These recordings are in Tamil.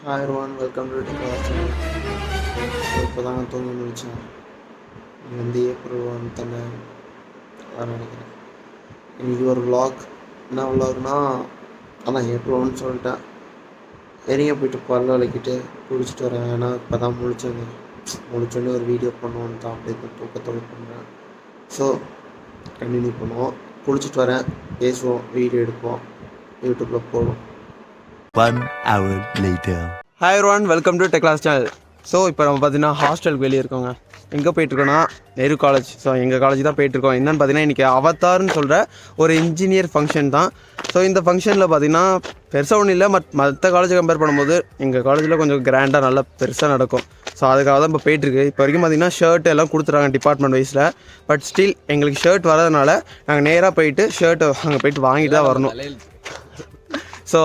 Hi everyone, welcome to the class channel. இப்போ தாங்க தூங்கி முடித்தேன். ஏப்ரல் 1 தானே வர நினைக்கிறேன். இன்றைக்கி ஒரு vlog. என்ன vlogனா அதான் ஏப்ரல் 1 சொல்லிட்டேன். வெளியே போயிட்டு பல்ல விளக்கிட்டு குளிச்சுட்டு வரேன். ஏன்னா இப்போ தான் முடிச்சோன்னே ஒரு வீடியோ பண்ணுவோன்னு தான் அப்படியே தூக்கத்தோடு பண்ணுறேன். ஸோ கண்டினியூ பண்ணுவோம். குளிச்சுட்டு வரேன், பேசுவோம், வீடியோ எடுப்போம், யூடியூப்பில் போடுவோம். 1 hour later. Hi everyone, welcome to Tech Class Channel. So இப்போ நம்ம பார்த்தீங்கன்னா ஹாஸ்டலுக்கு வெளியே இருக்கோங்க. எங்கே போயிட்டுருக்கோன்னா நெரு காலேஜ். ஸோ எங்கள் காலேஜ் தான் போயிட்டுருக்கோம். என்னென்னு பார்த்தீங்கன்னா இன்றைக்கி அவதார்னு சொல்கிற ஒரு இன்ஜினியர் ஃபங்க்ஷன் தான். ஸோ இந்த ஃபங்க்ஷனில் பார்த்தீங்கன்னா பெருசாக ஒன்றும் இல்லை, மற்ற காலேஜை கம்பேர் பண்ணும்போது எங்கள் காலேஜில் கொஞ்சம் கிராண்டாக நல்லா பெருசாக நடக்கும். ஸோ அதுக்காக தான் இப்போ போயிட்டுருக்கு. இப்போ வரைக்கும் பார்த்தீங்கன்னா ஷர்ட் எல்லாம் கொடுத்துட்றாங்க டிபார்ட்மெண்ட் வைஸில். பட் ஸ்டில் எங்களுக்கு ஷர்ட் வரதுனால நாங்கள் நேராக போயிட்டு ஷர்ட்டை அங்கே போயிட்டு வாங்கிட்டு தான் வரணும். ஸோ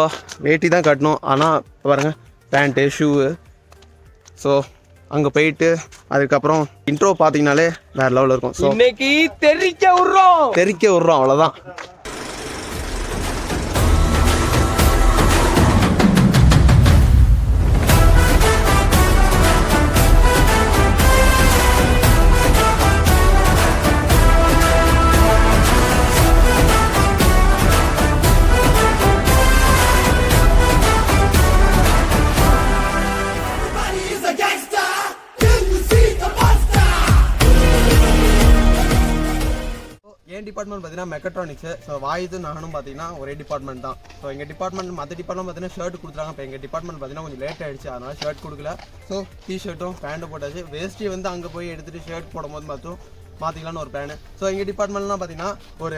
வேட்டி தான் கட்டணும். ஆனால் பாருங்கள் பேண்ட்டு ஷூவு. ஸோ அங்கே போயிட்டு அதுக்கப்புறம் இன்ட்ரோ பார்த்தீங்கனாலே வேறு லெவலில் இருக்கும். ஸோ இன்னைக்கு தெரிக்க விட்றோம் அவ்வளோதான். என் டிபார்ட்மெண்ட் பார்த்தீங்கன்னா மெக்கட்ரானிக்ஸு. ஸோ வாயுது நானும் பார்த்தீங்கன்னா ஒரே டிபார்ட்மெண்ட் தான். ஸோ எங்கள் டிபார்ட்மெண்ட் மற்ற டிபார்ட்மெண்ட் பார்த்தீங்கன்னா ஷர்ட் கொடுத்துறாங்க. இப்போ எங்கள் டிபார்ட்மெண்ட் பார்த்தீங்கன்னா கொஞ்சம் லேட் ஆகிடுச்சு, அதனால் ஷர்ட் கொடுக்கல. ஸோ டிஷர்ட்டும் பேண்ட்டும் போட்டாச்சு. வேஸ்ட்டி வந்து அங்கே போய் எடுத்துகிட்டு ஷர்ட் போடும்போது மட்டும் மாற்றிக்கலான்னு ஒரு பிளான். ஸோ எங்கள் டிபார்ட்மெண்ட்லாம் பார்த்தீங்கன்னா ஒரு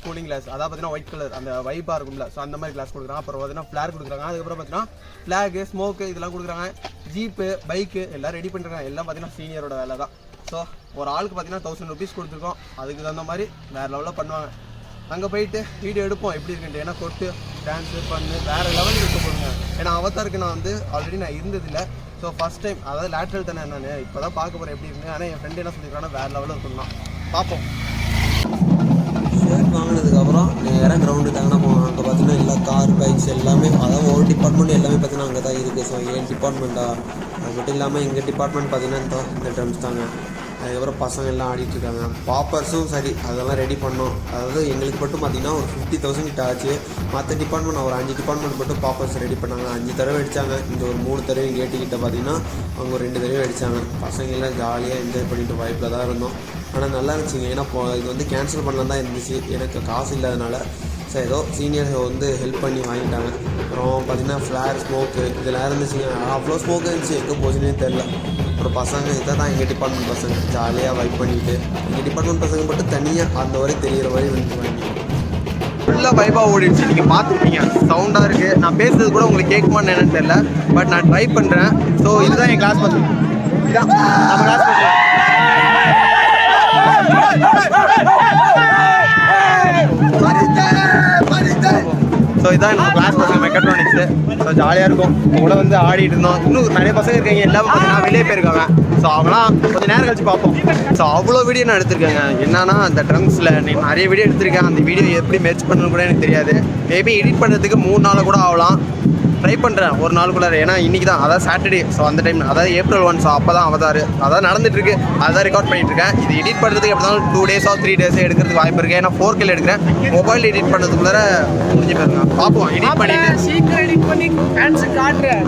கூலிங் கிளாஸ், அதாவது பார்த்தீங்கன்னா ஒயிட் கலர் அந்த வைப்பாக இருக்கும்ல, ஸோ அந்த மாதிரி கிளாஸ் கொடுக்குறாங்க. அப்புறம் பார்த்தீங்கன்னா ஃப்ளார் கொடுக்குறாங்க. அதுக்கப்புறம் பார்த்தீங்கன்னா ஃப்ளாகு, ஸ்மோக்கு இதெல்லாம் கொடுக்குறாங்க. ஜீப்பு, பைக்கு எல்லாம் ரெடி பண்ணிருக்காங்க. எல்லாம் பார்த்தீங்கன்னா சீனியரோட வேலை தான். ஸோ ஒரு ஆளுக்கு பார்த்தீங்கன்னா 1000 rupees கொடுத்துருக்கோம். அதுக்கு தகுந்த மாதிரி வேறு லெவலில் பண்ணுவாங்க. அங்கே போயிட்டு வீடியோ எடுப்போம் எப்படி இருக்குன்ட்டு. ஏன்னா கொட்டு டான்ஸு பண்ணு வேறு லெவலில் இருக்க போடுங்க. ஏன்னா அவதாருக்கு நான் வந்து ஆல்ரெடி நான் இருந்ததில்லை. ஸோ ஃபஸ்ட் டைம், அதாவது லேட்ரல் தானே நான் இப்போ தான் பார்க்க போகிறேன் எப்படி இருக்குன்னு. ஆனால் என் ஃப்ரெண்டு என்ன சொல்லியிருக்காங்கன்னா வேறு லெவலில் இருக்கணும். பார்ப்போம். ஷர்ட் வாங்கினதுக்கப்புறம் நேராக கிரவுண்டு தாங்கன்னா போகணும். அங்கே பார்த்தீங்கன்னா எல்லா கார் பைக்ஸ் எல்லாமே, அதாவது ஒரு டிபார்ட்மெண்ட் எல்லாமே பார்த்தீங்கன்னா அங்கே தான் இருக்குது. ஸோ என் டிபார்ட்மெண்ட்டாக அது மட்டும் இல்லாமல் எங்கள் டிபார்ட்மெண்ட் பார்த்தீங்கன்னா இந்த ட்ரம்ஸ் தாங்க. அதுக்கப்புறம் பசங்க எல்லாம் ஆடிட்டுருக்காங்க. பாப்பர்ஸும் சரி அதெல்லாம் ரெடி பண்ணோம். அதாவது எங்களுக்கு மட்டும் பார்த்திங்கன்னா ஒரு 50,000 கிட்ட ஆச்சு. மற்ற டிபார்ட்மெண்ட் ஒரு 5 டிபார்ட்மெண்ட் மட்டும் பாப்பர்ஸ் ரெடி பண்ணாங்க. 5 தடவை அடித்தாங்க. இந்த ஒரு 3 தடவை கேட்டுக்கிட்ட பார்த்திங்கன்னா அவங்க ஒரு 2 தடவை அடித்தாங்க. பசங்க எல்லாம் ஜாலியாக என்ஜாய் பண்ணிட்டு வைப்பில் தான் இருந்தோம். ஆனால் நல்லா இருந்துச்சுங்க. ஏன்னா இது வந்து கேன்சல் பண்ணலாம் தான் இருந்துச்சு, எனக்கு காசு இல்லாதனால. ஸோ ஏதோ சீனியர்ஸ் வந்து ஹெல்ப் பண்ணி வாங்கிட்டாங்க. அப்புறம் பார்த்திங்கன்னா ஃப்ளார், ஸ்மோக்கு இதெல்லாம் இருந்துச்சுங்க. அவ்வளோ ஸ்மோக் இருந்துச்சு, எங்கே போச்சுன்னே தெரில. அப்புறம் பசங்க இதை தான் எங்கள் டிபார்ட்மெண்ட் பசங்க ஜாலியாக வைப் பண்ணிவிட்டு, எங்கள் டிபார்ட்மெண்ட் பசங்க மட்டும் தனியாக அந்த வரை தெரிகிற மாதிரி வந்து வாங்கி ஃபுல்லாக வைப்பாக ஓடிடுச்சு. நீங்கள் பார்த்துருப்பீங்க, சவுண்டாக இருக்குது. நான் பேசுறது கூட உங்களுக்கு கேட்குமான்னு என்னன்னு தெரியல, பட் நான் ட்ரை பண்ணுறேன். ஸோ இதுதான் என் கிளாஸ் பசங்க, இதுதான் நம்ம கிளாஸ் பசங்க. ஸோ இதான் நம்ம கிளாஸ் பசங்க மெக்கட்ரானிக்ஸு. ஸோ ஜாலியாக இருக்கும். கூட வந்து ஆடிட்டு இருந்தோம். இன்னும் நிறைய பசங்க இருக்காங்க, எல்லாமே பார்த்தீங்கன்னா வெளியே போயிருக்காங்க. ஸோ அவங்களாம் கொஞ்சம் நேரம் கழிச்சு பார்ப்போம். ஸோ அவ்வளோ வீடியோ நான் எடுத்திருக்கேங்க. என்னன்னா அந்த ட்ரம்ஸில் நிறைய வீடியோ எடுத்திருக்கேன். அந்த வீடியோ எப்படி மெர்ஜ் பண்ணணும்னு கூட எனக்கு தெரியாது. மேபி எடிட் பண்ணுறதுக்கு 3 நாள் கூட ஆகலாம். ட்ரை பண்ணுறேன் ஒரு நாளுக்குள்ளார. ஏன்னா இன்றைக்கி தான், அதாவது சாட்டர்டே. ஸோ அந்த டைம், அதாவது ஏப்ரல் 1. ஸோ அப்போ தான் அவதார் அதாவது நடந்துட்டுருக்கு. அதான் ரெக்கார்ட் பண்ணிட்டுருக்கேன். இது எடிட் பண்ணுறதுக்கு எப்படி இருந்தாலும் 2 days or 3 days எடுக்கிறதுக்கு வாய்ப்பு இருக்குது. ஏன்னா 4K எடுக்கிறேன். மொபைல் எடிட் பண்ணுறதுக்குள்ளார முடிஞ்சு போயிருங்க. பார்ப்போம், எடிட் பண்ணிட்டு சீக்கிரம் எடிட் பண்ணி காட்டுறேன்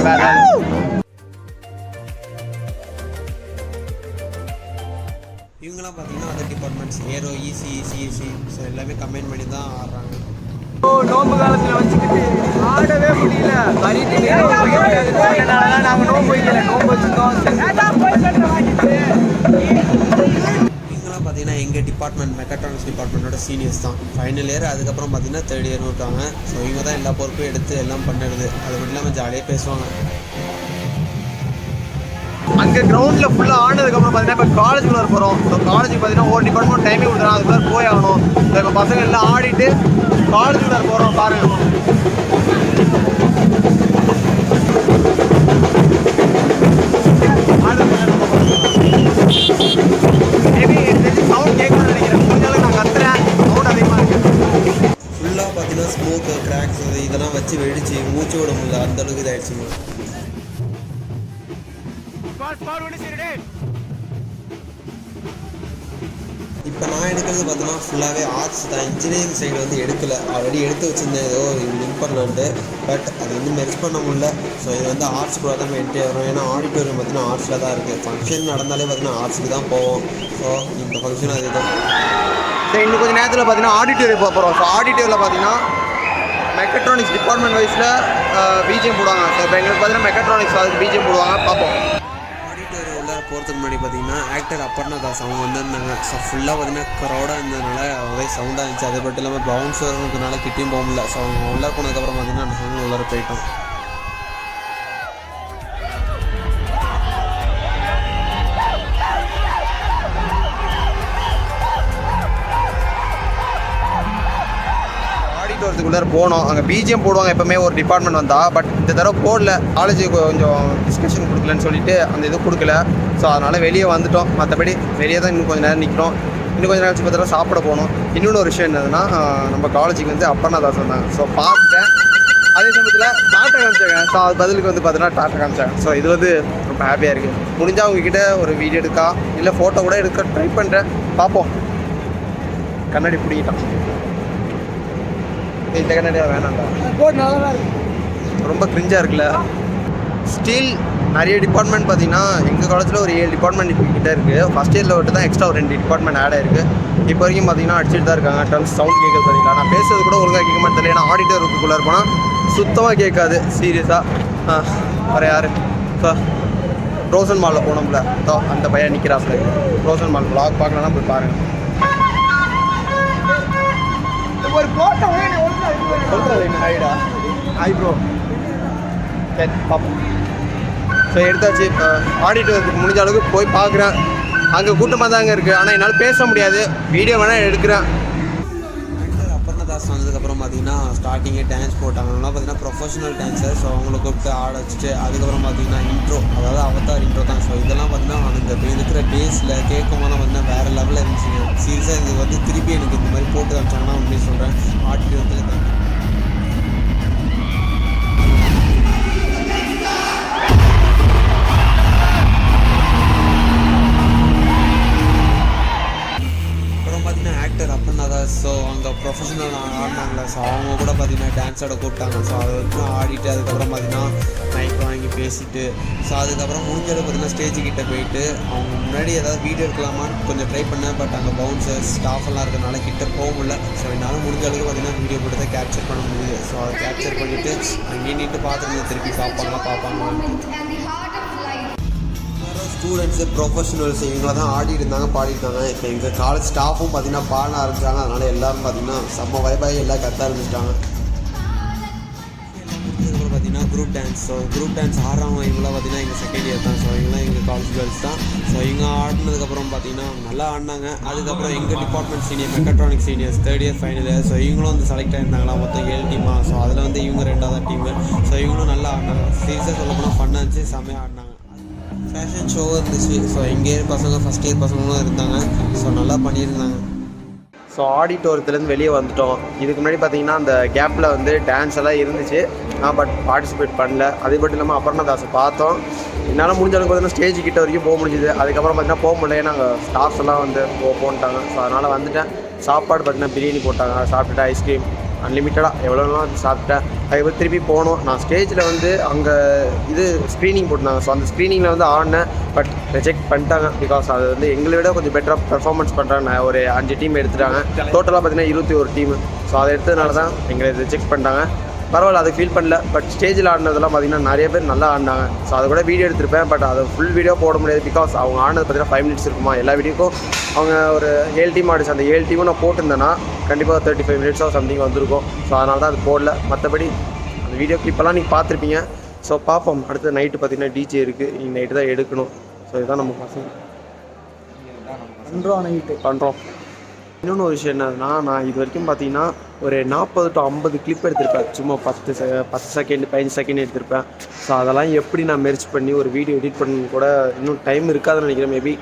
வேறு. இவங்கெல்லாம் பார்த்தீங்கன்னா other departments, aero, EC, CSC, so எல்லாமே கம்பைன் பண்ணி தான் ஆடுறாங்க. நோம்பு காலத்தில் வச்சுக்கிட்டு ஆடவே முடியல. நாங்கள் நோம்பு வைக்கல, நோம்பு வச்சுருக்கோம். இவங்கெல்லாம் பார்த்தீங்கன்னா எங்கள் டிபார்ட்மெண்ட் மெக்கட்ரானிக்ஸ் டிபார்ட்மெண்ட்டோட சீனியர்ஸ் தான். ஃபைனல் இயர், அதுக்கப்புறம் பார்த்தீங்கன்னா 3rd year இருக்காங்க. ஸோ இவங்க தான் எல்லா பொறுப்பும் எடுத்து எல்லாம் பண்ணுறது. அது மட்டும் இல்லாமல் ஜாலியாக பேசுவாங்க. அங்கே கிரவுண்டில் ஃபுல்லாக ஆனதுக்கப்புறம் பார்த்தீங்கன்னா இப்போ காலேஜுக்குள்ளே போகிறோம். ஸோ காலேஜுக்கு பார்த்தீங்கன்னா ஒரு டிபார்ட்மெண்ட் டைமிங் கொடுத்துறோம், அதுக்குள்ளே போய் ஆகணும். ஸோ இப்போ பசங்க எல்லாம் ஆடிட்டு காலேஜுக்குள்ளே போகிறோம். பாருங்கள், மேபி சவுண்ட் கேட்கணும்னு நினைக்கிறேன். முடிஞ்சாலும் நான் கத்துறேன், சவுண்ட் அதிகமாக இருக்குது. ஃபுல்லாக பார்த்தீங்கன்னா ஸ்மோக்கு கிராக்ஸ் இதெல்லாம் வச்சு வெடிச்சு மூச்சு விட முடியல, அந்தளவுக்கு இதாகிடுச்சுங்க. இப்போ நான் எடுக்கிறது பார்த்தோன்னா ஃபுல்லாகவே ஆர்ட்ஸ் தான். இன்ஜினியரிங் சைடு வந்து எடுக்கலை, ஆல்ரெடி எடுத்து வச்சுருந்தேன் ஏதோ லிங்க் பண்ணலான்ட்டு. பட் அது வந்து மெர்ஜ் பண்ண முடியல. ஸோ இது வந்து ஆர்ட்ஸ் கூட தான் என்ட்ரி ஆகிறோம். ஏன்னா ஆடிட்டோரியம் பார்த்தீங்கன்னா ஆர்ட்ஸில் தான் இருக்குது. ஃபங்க்ஷன் நடந்தாலே பார்த்தீங்கன்னா ஆர்ட்ஸுக்கு தான் போவோம். ஸோ இந்த ஃபங்க்ஷன் அது தான். சரி, இன்னும் கொஞ்சம் நேரத்தில் பார்த்தீங்கன்னா ஆடிட்டோரியம் போக போகிறோம். ஸோ ஆடிட்டோரியில் பார்த்தீங்கன்னா மெக்கட்ரானிக்ஸ் டிபார்ட்மெண்ட் வைஸில் பிஜிஎம் போடுவாங்க. ஸோ இப்போ எங்களுக்கு பார்த்தீங்கன்னா மெக்கட்ரானிக்ஸ் அதுக்கு பிஜிஎம் போடுவாங்க, பார்ப்போம். ஆடிட்டோரியம் உள்ள போகிறதுக்கு முன்னாடி பார்த்தீங்கன்னா ஆக்டர் அப்பர்ணா தாஸ் அவங்க வந்திருந்தாங்க. ஸோ ஃபுல்லாக பார்த்தீங்கன்னா க்ரௌடாக இருந்ததுனால ஒரே சவுண்டாக இருந்துச்சு. அது மட்டும் இல்லாமல் பவுன்ஸர்னால கிட்டேயும் போக முடியல. ஸோ அவங்க உள்ளே போனதுக்கப்புறம் பார்த்தீங்கன்னா நாங்கள் உள்ளே போயிட்டோம். ஆடிட்டோரியத்துக்குள்ளே போனோம். அங்கே பிஜிஎம் போடுவாங்க எப்போவுமே ஒரு டிபார்ட்மெண்ட் வந்தால். பட் இந்த தடவை போடல, காலேஜுக்கு கொஞ்சம் டிஸ்கஷன் கொடுக்கலன்னு சொல்லிட்டு அந்த இது கொடுக்கல. ஸோ அதனால் வெளியே வந்துட்டோம். மற்றபடி வெளியே தான் இன்னும் கொஞ்சம் நேரம் நிற்கிறோம். இன்னும் கொஞ்சம் நேரம் பார்த்தா சாப்பிட போகணும். இன்னொன்று ஒரு விஷயம் என்னதுன்னா, நம்ம காலேஜுக்கு வந்து அப்பர்ணா தாஸ் வந்தாங்க. ஸோ பார்த்துட்டேன். அதே சமயத்தில் டாட்டா காமிச்சாங்க. ஸோ அது பதிலுக்கு வந்து பார்த்தீங்கன்னா டாட்டா காமிச்சாங்க. ஸோ இது வந்து ரொம்ப ஹாப்பியாக இருக்குது. முடிஞ்சால் அவங்கக்கிட்ட ஒரு வீடியோ எடுக்கா இல்லை ஃபோட்டோ கூட எடுக்க ட்ரை பண்ணுறேன், பார்ப்போம். கண்ணாடி பிடிக்கிட்டான். இந்த கண்ணாடியாக வேணாம்டா, ரொம்ப கிரிஞ்சாக இருக்குல்ல. ஸ்டில் நிறைய டிபார்ட்மெண்ட் பார்த்தீங்கன்னா எங்கள் காலேஜில் ஒரு 7 டிபார்ட்மெண்ட் கிட்டே இருக்குது. ஃபஸ்ட் இயரில் விட்டு தான் எக்ஸ்ட்ரா ஒரு 2 டிபார்ட்மெண்ட் ஆட் ஆயிருக்கு. இப்போ வரைக்கும் பார்த்தீங்கன்னா அடிச்சுட்டு தான் இருக்காங்க. டர்ம்ஸ் சவுண்ட் கேட்குறது பார்த்தீங்களா, நான் பேசுறது கூட ஒழுங்காக கேட்க மாட்டேன் தெரியல. ஏன்னா ஆடிட்டோரியத்துக்குள்ளே போனால் சுத்தமாக கேட்காது சீரியஸாக. வேறு யார் ஸோ ரோசன் மாலில் போனோம்ல, ஸோ அந்த பையன் நிற்கிறாப்ல. ரோசன் மால் வ்ளாக் பார்க்கலன்னா போய் பாருங்கள். ஒரு போட்டோ சொல்கிறது என்ன ஹைடா ஐப்ரோ சரி பார்ப்போம். ஸோ எடுத்தாச்சு. இப்போ ஆடிட்டோரியத்துக்கு முடிஞ்ச அளவுக்கு போய் பார்க்குறேன். அங்கே கூட்டமாக தாங்க இருக்குது. ஆனால் என்னால் பேச முடியாது, வீடியோ வேணால் எடுக்கிறேன். அப்பர்ணா தாஸ் வந்ததுக்கப்புறம் பார்த்தீங்கன்னா ஸ்டார்டிங்கே டான்ஸ் போட்டாங்க. அதெல்லாம் பார்த்தீங்கன்னா ப்ரொஃபஷனல் டான்ஸர். ஸோ அவங்கள கூப்பிட்டு ஆட வச்சுட்டு அதுக்கப்புறம் பார்த்தீங்கன்னா இன்ட்ரோ, அதாவது அவதார் இன்ட்ரோ தான். ஸோ இதெல்லாம் பார்த்தீங்கன்னா அந்த இருக்கிற பேஸில் கேட்கும்போதெல்லாம் பார்த்தீங்கன்னா வேறு லெவலில் இருந்துச்சுங்க. சீரியஸாக இது வந்து திருப்பி எனக்கு இந்த மாதிரி போட்டு காமிச்சாங்கன்னா உண்மையை சொல்கிறேன் ஆடிட்டோரியத்தில் தான். ஆக்டர் அப்பர்ணா தாஸ் ஸோ அங்கே ப்ரொஃபஷனல் ஆடினாங்களே. ஸோ அவங்க கூட பார்த்தீங்கன்னா டான்ஸ் ஆட கூப்பிட்டாங்க. ஸோ அதை வச்சு ஆடிட்டு அதுக்கப்புறம் பார்த்தீங்கன்னா மைக் வாங்கி பேசிட்டு ஸோ அதுக்கப்புறம் முடிஞ்சளவு பார்த்தீங்கன்னா ஸ்டேஜுக்கிட்ட போயிட்டு அவங்க முன்னாடி ஏதாவது வீடியோ எடுக்கலாமான்னு கொஞ்சம் ட்ரை பண்ணேன். பட் அங்கே பவுன்சர்ஸ் ஸ்டாஃப் எல்லாம் இருக்கிறனால கிட்ட போக முடியல. ஸோ என்னால் முடிஞ்ச அளவுக்கு பார்த்தீங்கன்னா வீடியோ போட்டு தான் கேப்சர் பண்ண முடியுது. ஸோ அதை கேப்சர் பண்ணிவிட்டு அங்கேயே நின்று பார்த்துருந்தேன் திருப்பி பார்ப்பாங்களான்ட்டு. ஸ்டூடெண்ட்ஸு ப்ரொஃபஷனல்ஸ் இவங்கள தான் ஆடிட்டு இருந்தாங்க, பாடிருந்தாங்க. இப்போ எங்கள் காலேஜ் ஸ்டாஃபும் பார்த்தீங்கன்னா பாட ஆரம்பிச்சாங்க. அதனால் எல்லோரும் பார்த்தீங்கன்னா செம்ம வைபாகி எல்லாம் கத்த ஆரம்பிச்சிட்டாங்க. அதுக்கப்புறம் பார்த்தீங்கன்னா group dance. So group dance ஆடுறவங்க இவங்களாம் பார்த்தீங்கன்னா எங்கள் செகண்ட் இயர் தான். ஸோ இவங்களாம் எங்கள் காலேஜ் கேர்ள்ஸ் தான். ஸோ இவங்க ஆடினதுக்கப்புறம் பார்த்தீங்கன்னா நல்லா ஆடினாங்க. அதுக்கப்புறம் எங்கள் department senior mechatronic seniors 3rd year final year. So இவங்களும் வந்து செலக்ட் ஆகிருந்தாங்களா, மொத்தம் 7 டீமாக. ஸோ அதில் வந்து இவங்க 2வது டீமு. ஸோ இவங்களும் நல்லா ஆடினாங்க. சீரியஸாக சொல்ல போனால் ஃபன்னாக இருந்துச்சு, செம்மையாக ஆடினாங்க. ஃபேஷன் ஷோ இருந்துச்சு. ஸோ எங்கள் இயர் பசங்க ஃபஸ்ட் இயர் பசங்களும் இருந்தாங்க. ஸோ நல்லா பண்ணியிருந்தாங்க. ஸோ ஆடிட்டோரியத்துலேருந்து வெளியே வந்துட்டோம். இதுக்கு முன்னாடி பார்த்தீங்கன்னா அந்த கேப்பில் வந்து டான்ஸ் எல்லாம் இருந்துச்சு. நான் பட் பார்ட்டிசிபேட் பண்ணல. அது மட்டும் இல்லாமல் அப்பர்ணா தாஸை பார்த்தோம். என்னால் முடிஞ்ச அளவுக்கு பார்த்தீங்கன்னா ஸ்டேஜ் கிட்ட வரைக்கும் போக முடிஞ்சுது. அதுக்கப்புறம் பார்த்தீங்கன்னா போக முடியல, நாங்கள் ஸ்டாஃப்ஸ் எல்லாம் வந்து போன்ட்டாங்க. ஸோ அதனால் வந்துட்டேன். சாப்பாடு பார்த்தீங்கன்னா பிரியாணி போட்டாங்க, சாப்பிட்டுட்டு ஐஸ்கிரீம் அன்லிமிட்டடாக எவ்வளோலாம் சாப்பிட்டேன். அதுக்கப்புறம் திருப்பி போனோம். நான் ஸ்டேஜில் வந்து அங்கே இது ஸ்க்ரீனிங் போட்டிருந்தாங்க. ஸோ அந்த ஸ்க்ரீனிங்கில் வந்து ஆடினேன். பட் ரிஜெக்ட் பண்ணிட்டாங்க. பிகாஸ் அது வந்து எங்களை விட கொஞ்சம் பெட்டராக பெர்ஃபார்மன்ஸ் பண்ணுறாங்க. ஒரு 5 டீம் எடுத்துட்டாங்க. டோட்டலாக பார்த்தீங்கன்னா 21 டீமு. ஸோ அதை எடுத்ததுனால தான் எங்களை ரிஜெக்ட் பண்ணிட்டாங்க. பரவாயில்ல, அது ஃபீல் பண்ணல. பட் ஸ்டேஜில் ஆடினதெல்லாம் பார்த்தீங்கன்னா நிறைய பேர் நல்லா ஆடினாங்க. ஸோ அதை கூட வீடியோ எடுத்திருப்பேன். பட் அதை ஃபுல் வீடியோ போட முடியாது. பிகாஸ் அவங்க ஆடினது பார்த்தீங்கன்னா 5 மினிட்ஸ் இருக்குமா. எல்லா வீடியோக்கும் அவங்க ஒரு 7 டீம் ஆடிச்சு. அந்த 7 டீமும் நான் போட்டிருந்தேன்னா கண்டிப்பாக 35 மினிட்ஸோ சம்திங் வந்திருக்கும். ஸோ அதனால தான் அது போடல. மற்றபடி அந்த வீடியோ கிளிப்பெல்லாம் நீங்கள் பார்த்துருப்பீங்க. ஸோ பார்ப்போம். அடுத்த நைட்டு பார்த்தீங்கன்னா டிஜே இருக்குது. இன்னைக்கு நைட்டு தான் எடுக்கணும். ஸோ இதுதான் நம்ம பசங்க பண்ணுறோம். இன்னொன்று ஒரு விஷயம் என்னன்னா, நான் இது வரைக்கும் பார்த்தீங்கன்னா ஒரு 40 to 50 கிளிப் எடுத்திருப்பேன். சும்மா 10 செகண்ட் 15 செகண்ட் எடுத்திருப்பேன். ஸோ அதெல்லாம் எப்படி நான் மெர்ஜ் பண்ணி ஒரு வீடியோ எடிட் பண்ணி கூட இன்னும் டைம் இருக்காதுன்னு நினைக்கிறேன். மேபி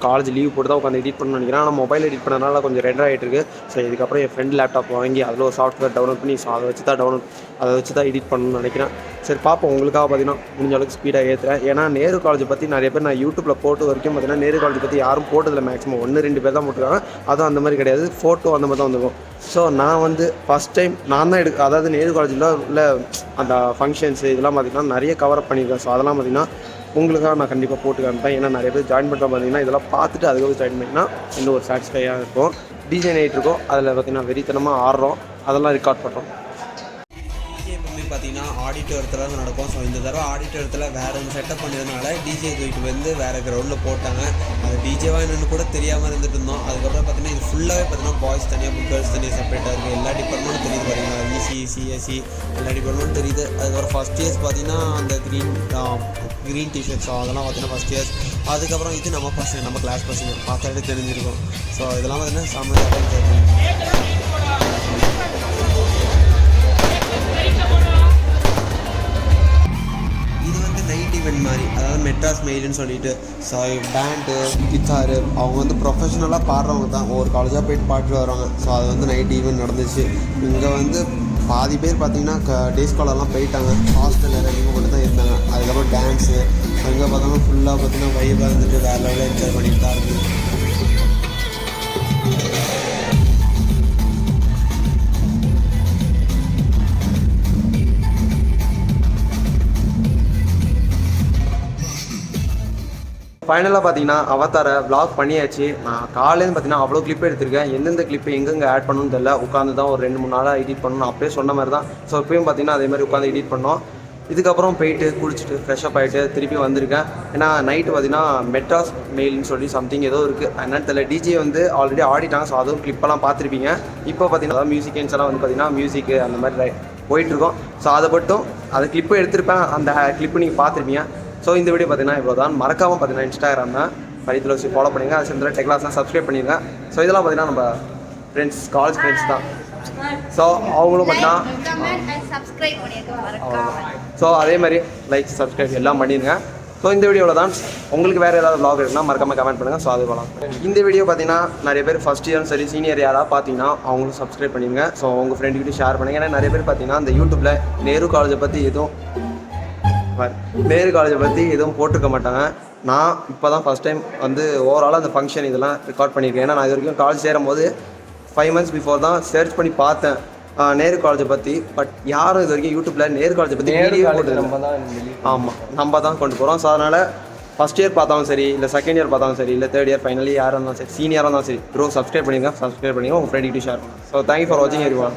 காலேஜ் லீவ் போட்டு தான் உட்காந்து எடிட் பண்ணணும்னு நினைக்கிறேன். ஆனால் மொபைல் எடிட் பண்ணனால கொஞ்சம் ரெண்டர் ஆகிட்டு இருக்குது. ஸோ இதுக்கப்புறம் என் ஃப்ரெண்ட் லேப்டாப் வாங்கி அதில் ஒரு சாஃப்ட்வேர் டவுன்லோட் பண்ணி ஸோ அதை வச்சு தான் எடிட் பண்ணணும்னு நினைக்கிறேன். சரி பார்ப்போம். உங்களுக்காக பார்த்தீங்கன்னா முடிஞ்ச அளவுக்கு ஸ்பீடாக ஏற்றுறேன். ஏன்னா நேரு காலேஜ் பற்றி நிறைய பேர் நான் யூடியூப்பில் போட்டு வரைக்கும் பார்த்தீங்கன்னா நேரு காலேஜ் பற்றி யாரும் போட்டதில்லை. மேக்ஸிமம் 1-2 பேர் தான் போட்டுருக்காங்க. அதுவும் அந்த மாதிரி கிடையாது, ஃபோட்டோ அந்த மாதிரி தான் வந்துருக்கும். ஸோ நான் வந்து ஃபஸ்ட் டைம் நான் தான் அதாவது நேரு காலேஜில் உள்ள அந்த ஃபங்க்ஷன்ஸு இதெல்லாம் பார்த்திங்கன்னா நிறைய கவர் அப் பண்ணியிருக்கேன். ஸோ அதெல்லாம் பார்த்திங்கன்னா உங்களுக்காக நான் கண்டிப்பாக போட்டு காமிப்பேன். ஏன்னா நிறைய பேர் ஜாயின் பண்ணுறோம் பார்த்தீங்கன்னா இதெல்லாம் பார்த்துட்டு அதுக்கப்புறம் ஜாயின் பண்ணிங்கன்னா இன்னும் ஒரு சாட்டிஸ்ஃபையாக இருக்கும். டிசைன் ஆகிட்டு இருக்கும், அதில் பார்த்திங்கன்னா வெறித்தனமாக ஆடுறோம், அதெல்லாம் ரெக்கார்ட் பண்ணுறோம். எப்பவுமே பார்த்தீங்கன்னா ஆடிட்டோரத்தில் தான் நடக்கும். ஸோ இந்த தடவை ஆடிட்டோரத்தில் வேறு ஒன்று செட்டப் பண்ணதுனால டிஜே தூக்கிட்டு வந்து வேறு கிரவுண்டில் போட்டாங்க. அது டிஜேவாக என்னென்னு கூட தெரியாமல் இருந்துட்டு இருந்தோம். அதுக்கப்புறம் பார்த்தீங்கன்னா இது ஃபுல்லாகவே பார்த்தீங்கன்னா பாய்ஸ் தனியாக கேர்ள்ஸ் தனியாக செப்பரேட்டாக இருக்குது. எல்லா டிபார்ட்மெண்ட்டும் தெரியுது பார்த்தீங்கன்னா, இசி சிஎஸ்சி எல்லா டிபார்ட்மெண்ட்டும் தெரியுது. அதுக்கப்புறம் ஃபஸ்ட் இயர்ஸ் பார்த்தீங்கன்னா அந்த க்ரீன் டிஷர்ட்ஸ் அதெல்லாம் பார்த்தீங்கன்னா ஃபஸ்ட் இயர்ஸ். அதுக்கப்புறம் இது நம்ம பசங்க, நம்ம கிளாஸ் பசங்க பார்த்தாலே தெரிஞ்சிருக்கும். ஸோ இதெல்லாம் பார்த்தீங்கன்னா செம்மையாக தெரியும். நைட் ஈவெண்ட் மாதிரி, அதாவது மெட்ராஸ் மெயிலுன்னு சொல்லிட்டு ஸோ பேண்டு கிட்டாரு அவங்க வந்து ப்ரொஃபஷனலாக பாடுறவங்க தான். ஒவ்வொரு காலேஜாக போயிட்டு பாட்டு வருவாங்க. ஸோ அது வந்து நைட் ஈவெண்ட் நடந்துச்சு. இங்கே வந்து பாதி பேர் பார்த்தீங்கன்னா டே ஸ்காலர்லாம் போயிட்டாங்க. ஹாஸ்டல் இறங்க மட்டும் தான் இருந்தாங்க. அதுக்கப்புறம் டான்ஸு எங்கே பார்த்தாலும் ஃபுல்லாக பார்த்தீங்கன்னா வைபாக இருந்துட்டு வேறு லெவலில் என்ஜாய் பண்ணிட்டு தான் இருக்குது. ஃபைனலாக பார்த்தீங்கன்னா அவதாரை வ்ளாக் பண்ணியாச்சு. நான் காலையில் பார்த்தீங்கன்னா அவ்வளோ கிளிப் எடுத்திருக்கேன். எந்தெந்த கிளிப்பு எங்கெங்கே ஆட் பண்ணணும்னு தெரியல. உட்காந்து தான் ஒரு 2-3 நாளாக எடிட் பண்ணணும். அப்படியே சொன்ன மாதிரி தான். ஸோ இப்போயும் பார்த்தீங்கன்னா அதே மாதிரி உட்காந்து எடிட் பண்ணோம். இதுக்கப்புறம் போயிட்டு குளிச்சுட்டு ஃப்ரெஷ்அப் ஆகிட்டு திருப்பி வந்திருக்கேன். ஏன்னா நைட்டு பார்த்தீங்கன்னா மெட்ராஸ் மெயில்னு சொல்லி சம்திங் ஏதோ இருக்குது, என்னன்னு தெரியல. டிஜே வந்து ஆல்ரெடி ஆடிட்டாங்க. ஸோ அதுவும் கிளிப்பெல்லாம் பார்த்துருப்பீங்க. இப்போ பார்த்தீங்கன்னா மியூசிக்கன்ஸ் எல்லாம் வந்து பார்த்தீங்கன்னா மியூசிக்கு அந்த மாதிரி போயிட்டுருக்கோம். ஸோ அதை மட்டும் அந்த கிளிப்பை எடுத்திருப்பேன். அந்த கிளிப்பு நீங்கள் பார்த்துருப்பீங்க. ஸோ இந்த வீடியோ பார்த்தீங்கன்னா இவ்வளோ தான். மறக்காமல் பார்த்தீங்கன்னா இன்ஸ்டாகிராம் தான் பரித்தில் வச்சு ஃபாலோ பண்ணிங்க. அது சேர்ந்து டெக் கிளாஸ்லாம் சப்ஸ்கிரைப் பண்ணிடுங்க. ஸோ இதெல்லாம் பார்த்தீங்கன்னா நம்ம ஃப்ரெண்ட்ஸ், காலேஜ் ஃப்ரெண்ட்ஸ் தான். ஸோ அவங்களும் பார்த்தீங்கன்னா ஸோ அதே மாதிரி லைக் சப்ஸ்கிரைப் எல்லாம் பண்ணிடுங்க. ஸோ இந்த வீடியோவில் தான். உங்களுக்கு வேறு ஏதாவது vlog இருக்குன்னா மறக்காமல் கமெண்ட் பண்ணுங்கள். ஸோ அது போகலாம். இந்த வீடியோ பார்த்தீங்கன்னா நிறைய பேர் ஃபஸ்ட் இயரும் சரி சீனியர் யாராவது பார்த்தீங்கன்னா அவங்களும் சப்ஸ்கிரைப் பண்ணிடுங்க. ஸோ உங்கள் ஃப்ரெண்டுக்கிட்ட ஷேர் பண்ணுங்கள். ஏன்னா நிறைய பேர் பார்த்தீங்கன்னா அந்த யூடியூப்பில் நேரு காலேஜை பற்றி எதுவும் போட்டிருக்க மாட்டாங்க. நான் இப்போ தான் ஃபஸ்ட் டைம் வந்து ஓவராலாக அந்த ஃபங்க்ஷன் இதெல்லாம் ரெக்கார்ட் பண்ணியிருக்கேன். ஏன்னா நான் இது வரைக்கும் காலேஜ் சேரும்போது 5 months பிஃபோர் தான் சர்ச் பண்ணி பார்த்தேன் நேரு காலேஜை பற்றி. பட் யாரும் இது வரைக்கும் யூடியூப்பில் நேரு காலேஜை பற்றி வீடியோ போட்டு ஆமாம் நம்ம தான் கொண்டு போகிறோம். ஸோ அதனால் ஃபஸ்ட் இயர் பார்த்தாலும் சரி, இல்லை செகண்ட் இயர் பார்த்தாலும் சரி, இல்லை தேர்ட் இயர் ஃபைனலி யாராக இருந்தாலும் சரி, சீனியராக இருந்தாலும் சரி, ப்ரோ சப்ஸ்கிரைப் பண்ணிங்க உங்கள் ஃப்ரெண்டுக்கிட்ட ஷேர் பண்ணுங்கள். ஸோ தேங்க்யூ ஃபார் வாட்சிங் எவ்ரிவன்.